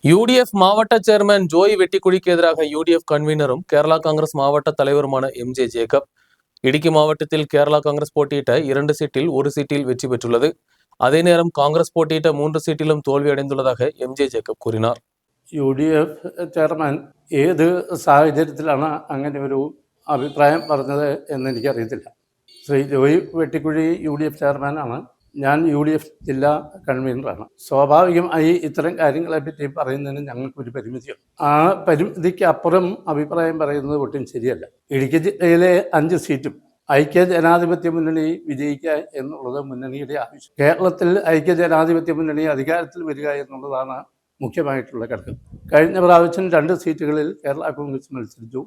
UDF மாவட்ட chairman Joy வெட்டிக்குழிக்கு எதிராக UDF கன்வீனரும் Kerala Congress மாவட்ட தலைவருமான MJ ஜேக்கப் இடுக்கி மாவட்டத்தில் கேரளா காங்கிரஸ் போட்டியிட்ட 2 சீட்டில் 1 சீட்டில் வெற்றி பெற்றுள்ளது. அதே நேரம் காங்கிரஸ் போட்டியிட்ட 3 சீட்டிலும் தோல்வி அடைந்துள்ளதாக MJ ஜேக்கப் கூறினார். UDF ചെയർമാൻ ഏത് സാഹചര്യത്തിലാണ് അങ്ങനെ ഒരു അഭിപ്രായം പറഞ്ഞത് എന്ന് എനിക്കറിയത്തില്ല. ശ്രീ ജോയ് വെട്ടിക്കുഴി UDF ചെയർമാനാണ്. ഞാൻ UDF ജില്ലാ കൺവീനറാണ്. സ്വാഭാവികമായി ഇത്തരം കാര്യങ്ങളെപ്പറ്റി പറയുന്നതിന് ഞങ്ങൾക്കൊരു പരിമിതിയുണ്ട്. ആ പരിമിതിക്ക് അപ്പുറം അഭിപ്രായം പറയുന്നത് ഒട്ടും ശരിയല്ല. ഇടുക്കി ജില്ലയിലെ 5 സീറ്റും ഐക്യ ജനാധിപത്യ മുന്നണി വിജയിക്കുക എന്നുള്ളത് മുന്നണിയുടെ ആവശ്യം. കേരളത്തിൽ ഐക്യ ജനാധിപത്യ മുന്നണി അധികാരത്തിൽ വരിക എന്നുള്ളതാണ് മുഖ്യമായിട്ടുള്ള ഘടകം. കഴിഞ്ഞ പ്രാവശ്യം 2 സീറ്റുകളിൽ കേരള കോൺഗ്രസ് മത്സരിച്ചു,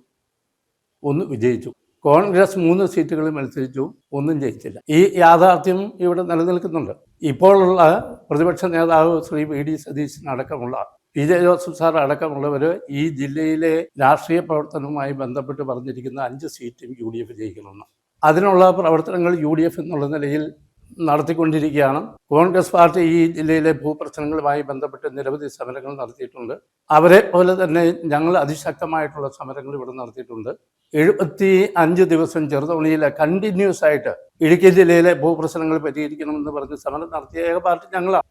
1 വിജയിച്ചു. കോൺഗ്രസ് 3 സീറ്റുകളിൽ മത്സരിച്ചു, 1 ജയിച്ചില്ല. ഈ യാഥാർത്ഥ്യം ഇവിടെ നിലനിൽക്കുന്നുണ്ട്. ഇപ്പോഴുള്ള പ്രതിപക്ഷ നേതാവ് ശ്രീ VD സതീശൻ അടക്കമുള്ള PJ ജോസഫ് സാർ അടക്കമുള്ളവർ ഈ ജില്ലയിലെ രാഷ്ട്രീയ പ്രവർത്തനവുമായി ബന്ധപ്പെട്ട് പറഞ്ഞിരിക്കുന്ന 5 സീറ്റും UDF ജയിക്കണമെന്ന്. അതിനുള്ള പ്രവർത്തനങ്ങൾ UDF എന്നുള്ള നിലയിൽ നടത്തിക്കൊണ്ടിരിക്കുകയാണ്. കോൺഗ്രസ് പാർട്ടി ഈ ജില്ലയിലെ ഭൂപ്രശ്നങ്ങളുമായി ബന്ധപ്പെട്ട് നിരവധി സമരങ്ങൾ നടത്തിയിട്ടുണ്ട്. അവരെ പോലെ തന്നെ ഞങ്ങൾ അതിശക്തമായിട്ടുള്ള സമരങ്ങൾ ഇവിടെ നടത്തിയിട്ടുണ്ട്. 75 ദിവസം ചെറുതോണിയിലെ കണ്ടിന്യൂസ് ആയിട്ട് ഇടുക്കി ജില്ലയിലെ ഭൂപ്രശ്നങ്ങൾ പരിഹരിക്കണമെന്ന് പറഞ്ഞ് സമരം നടത്തിയ ഏക പാർട്ടി ഞങ്ങളാണ്.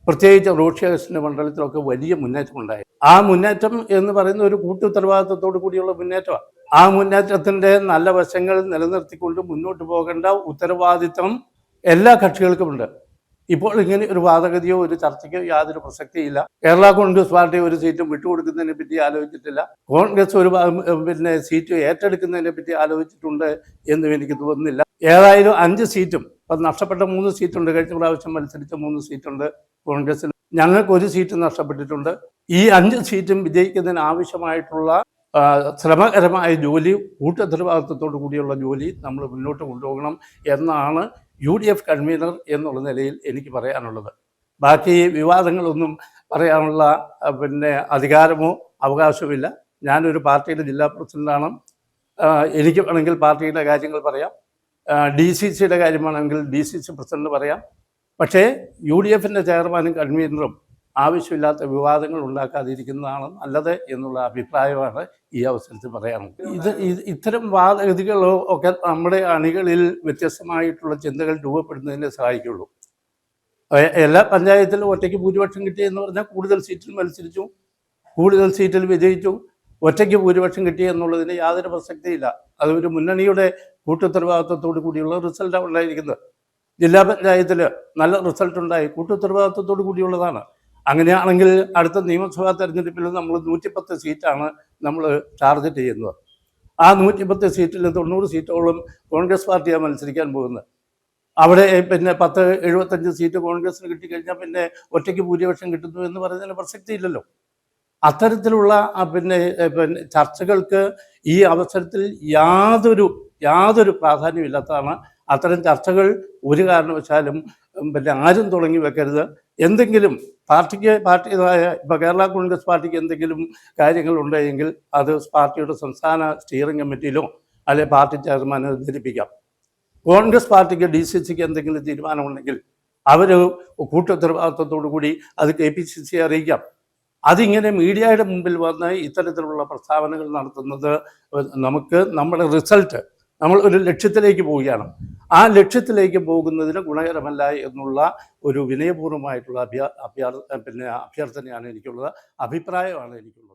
പ്രത്യേകിച്ച് റോഡ് മണ്ഡലത്തിലൊക്കെ വലിയ മുന്നേറ്റമുണ്ടായി. ആ മുന്നേറ്റം എന്ന് പറയുന്ന ഒരു കൂട്ടുത്തരവാദിത്വത്തോടു കൂടിയുള്ള മുന്നേറ്റമാണ്. ആ മുന്നേറ്റത്തിന്റെ നല്ല വശങ്ങൾ നിലനിർത്തിക്കൊണ്ട് മുന്നോട്ട് പോകേണ്ട ഉത്തരവാദിത്വം എല്ലാ കക്ഷികൾക്കുമുണ്ട്. ഇപ്പോൾ ഇങ്ങനെ ഒരു വാദഗതിയോ ഒരു ചർച്ചയ്ക്കോ യാതൊരു പ്രസക്തിയില്ല. കേരള കോൺഗ്രസ് പാർട്ടി ഒരു സീറ്റും വിട്ടുകൊടുക്കുന്നതിനെ പറ്റി ആലോചിച്ചിട്ടില്ല. കോൺഗ്രസ് ഒരു സീറ്റ് ഏറ്റെടുക്കുന്നതിനെ പറ്റി ആലോചിച്ചിട്ടുണ്ട് എന്നും എനിക്ക് തോന്നുന്നില്ല. ഏതായാലും 5 സീറ്റും നഷ്ടപ്പെട്ട 3 സീറ്റുണ്ട്. കഴിഞ്ഞ പ്രാവശ്യം മത്സരിച്ച 3 സീറ്റുണ്ട് കോൺഗ്രസിൽ. ഞങ്ങൾക്ക് 1 സീറ്റ് നഷ്ടപ്പെട്ടിട്ടുണ്ട്. ഈ 5 സീറ്റും വിജയിക്കുന്നതിന് ആവശ്യമായിട്ടുള്ള ശ്രമകരമായ ജോലി, കൂട്ടുത്തരവാദിത്വത്തോടു കൂടിയുള്ള ജോലി നമ്മൾ മുന്നോട്ട് കൊണ്ടുപോകണം എന്നാണ് UDF കൺവീനർ എന്നുള്ള നിലയിൽ എനിക്ക് പറയാനുള്ളത്. ബാക്കി വിവാദങ്ങളൊന്നും പറയാനുള്ള അധികാരമോ അവകാശമില്ല. ഞാനൊരു പാർട്ടിയുടെ ജില്ലാ പ്രസിഡന്റാണ്. എനിക്ക് വേണമെങ്കിൽ പാർട്ടിയുടെ കാര്യങ്ങൾ പറയാം. DCCയുടെ കാര്യമാണെങ്കിൽ DCC പ്രസിഡന്റ് പറയാം. പക്ഷേ UDFിൻ്റെ ചെയർമാനും കൺവീനറും ആവശ്യമില്ലാത്ത വിവാദങ്ങൾ ഉണ്ടാക്കാതിരിക്കുന്നതാണ് നല്ലത് എന്നുള്ള അഭിപ്രായമാണ് ഈ അവസരത്തിൽ പറയാനുള്ളത്. ഇത്തരം വാദഗതികളോ ഒക്കെ നമ്മുടെ അണികളിൽ വ്യത്യസ്തമായിട്ടുള്ള ചിന്തകൾ രൂപപ്പെടുന്നതിനെ സഹായിക്കുള്ളൂ. എല്ലാ പഞ്ചായത്തിലും ഒറ്റയ്ക്ക് ഭൂരിപക്ഷം കിട്ടിയെന്ന് പറഞ്ഞാൽ കൂടുതൽ സീറ്റിൽ മത്സരിച്ചു, കൂടുതൽ സീറ്റിൽ വിജയിച്ചു. ഒറ്റയ്ക്ക് ഭൂരിപക്ഷം കിട്ടി എന്നുള്ളതിന് യാതൊരു പ്രസക്തിയില്ല. അതൊരു മുന്നണിയുടെ കൂട്ടുത്തരവാദിത്വത്തോടു കൂടിയുള്ള റിസൾട്ടാണ് ഉണ്ടായിരിക്കുന്നത്. ജില്ലാ പഞ്ചായത്തിൽ നല്ല റിസൾട്ട് ഉണ്ടായി, കൂട്ടുത്തരവാദിത്വത്തോടു കൂടിയുള്ളതാണ്. അങ്ങനെയാണെങ്കിൽ അടുത്ത നിയമസഭാ തെരഞ്ഞെടുപ്പിൽ നമ്മൾ 110 സീറ്റാണ് നമ്മൾ ടാർഗറ്റ് ചെയ്യുന്നത്. ആ 110 സീറ്റിൽ 90 സീറ്റോളം കോൺഗ്രസ് പാർട്ടിയാണ് മത്സരിക്കാൻ പോകുന്നത്. അവിടെ 75 സീറ്റ് കോൺഗ്രസിന് കിട്ടിക്കഴിഞ്ഞാൽ ഒറ്റയ്ക്ക് ഭൂരിപക്ഷം കിട്ടുന്നു എന്ന് പറയുന്നതിന് പ്രസക്തിയില്ലല്ലോ. അത്തരത്തിലുള്ള ചർച്ചകൾക്ക് ഈ അവസരത്തിൽ യാതൊരു പ്രാധാന്യമില്ലാത്തതാണ്. അത്തരം ചർച്ചകൾ ഒരു കാരണവശാലും ആരും തുടങ്ങി വെക്കരുത്. എന്തെങ്കിലും പാർട്ടിയുടേതായ ഇപ്പോൾ കേരള കോൺഗ്രസ് പാർട്ടിക്ക് എന്തെങ്കിലും കാര്യങ്ങൾ ഉണ്ടെങ്കിൽ അത് പാർട്ടിയുടെ സംസ്ഥാന സ്റ്റിയറിംഗ് കമ്മിറ്റിയിലോ അല്ലെങ്കിൽ പാർട്ടി ചെയർമാനോ ധരിപ്പിക്കാം. കോൺഗ്രസ് പാർട്ടിക്ക് DCCക്ക് എന്തെങ്കിലും തീരുമാനമുണ്ടെങ്കിൽ അവർ കൂട്ടുത്തരവാദിത്വത്തോടു കൂടി അത് KPCC അറിയിക്കാം. അതിങ്ങനെ മീഡിയയുടെ മുമ്പിൽ വന്ന് ഇത്തരത്തിലുള്ള പ്രസ്താവനകൾ നടത്തുന്നത് നമ്മുടെ റിസൾട്ട്, നമ്മൾ ഒരു ലക്ഷ്യത്തിലേക്ക് പോവുകയാണ്. ആ ലക്ഷ്യത്തിലേക്ക് പോകുന്നതിന് ഗുണകരമല്ല എന്നുള്ള ഒരു വിനയപൂർവ്വമായിട്ടുള്ള അഭ്യർത്ഥനയാണ് എനിക്കുള്ളത്, അഭിപ്രായമാണ് എനിക്കുള്ളത്.